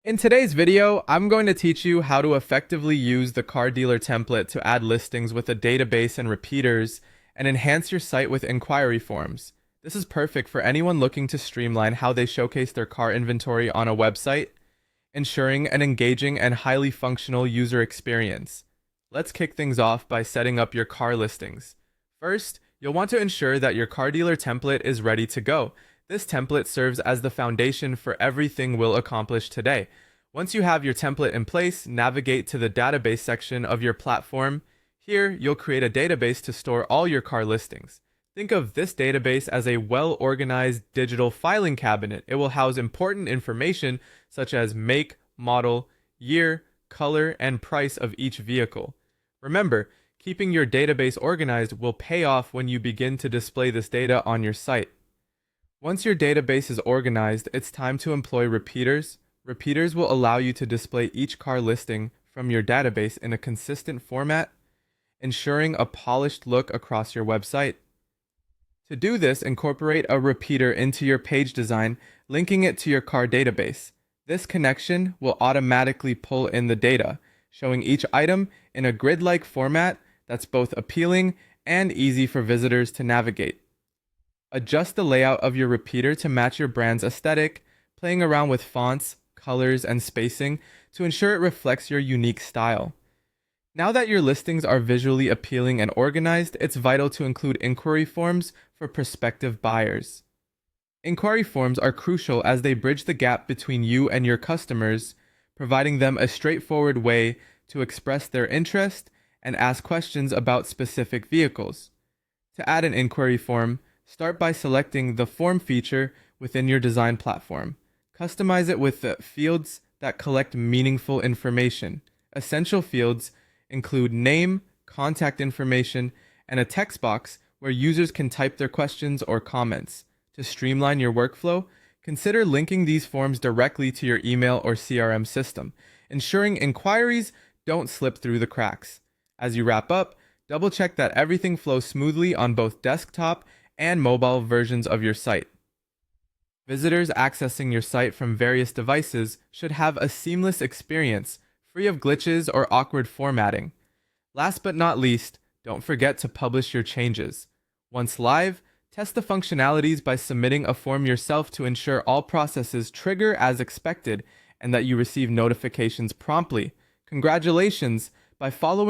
In today's video, I'm going to teach you how to effectively use the car dealer template to add listings with a database and repeaters and enhance your site with inquiry forms. This is perfect for anyone looking to streamline how they showcase their car inventory on a website, ensuring an engaging and highly functional user experience. Let's kick things off by setting up your car listings. First, you'll want to ensure that your car dealer template is ready to go. This template serves as the foundation for everything we'll accomplish today. Once you have your template in place, navigate to the database section of your platform. Here, you'll create a database to store all your car listings. Think of this database as a well-organized digital filing cabinet. It will house important information such as make, model, year, color, and price of each vehicle. Remember, keeping your database organized will pay off when you begin to display this data on your site. Once your database is organized, it's time to employ repeaters. Repeaters will allow you to display each car listing from your database in a consistent format, ensuring a polished look across your website. To do this, incorporate a repeater into your page design, linking it to your car database. This connection will automatically pull in the data, showing each item in a grid-like format that's both appealing and easy for visitors to navigate. Adjust the layout of your repeater to match your brand's aesthetic, playing around with fonts, colors, and spacing to ensure it reflects your unique style. Now that your listings are visually appealing and organized, it's vital to include inquiry forms for prospective buyers. Inquiry forms are crucial as they bridge the gap between you and your customers, providing them a straightforward way to express their interest and ask questions about specific vehicles. To add an inquiry form, start by selecting the form feature within your design platform. Customize it with the fields that collect meaningful information. Essential fields include name, contact information, and a text box where users can type their questions or comments. To streamline your workflow, consider linking these forms directly to your email or CRM system, ensuring inquiries don't slip through the cracks. As you wrap up, double-check that everything flows smoothly on both desktop and mobile versions of your site. Visitors accessing your site from various devices should have a seamless experience, free of glitches or awkward formatting. Last but not least, don't forget to publish your changes. Once live, test the functionalities by submitting a form yourself to ensure all processes trigger as expected and that you receive notifications promptly. Congratulations! By following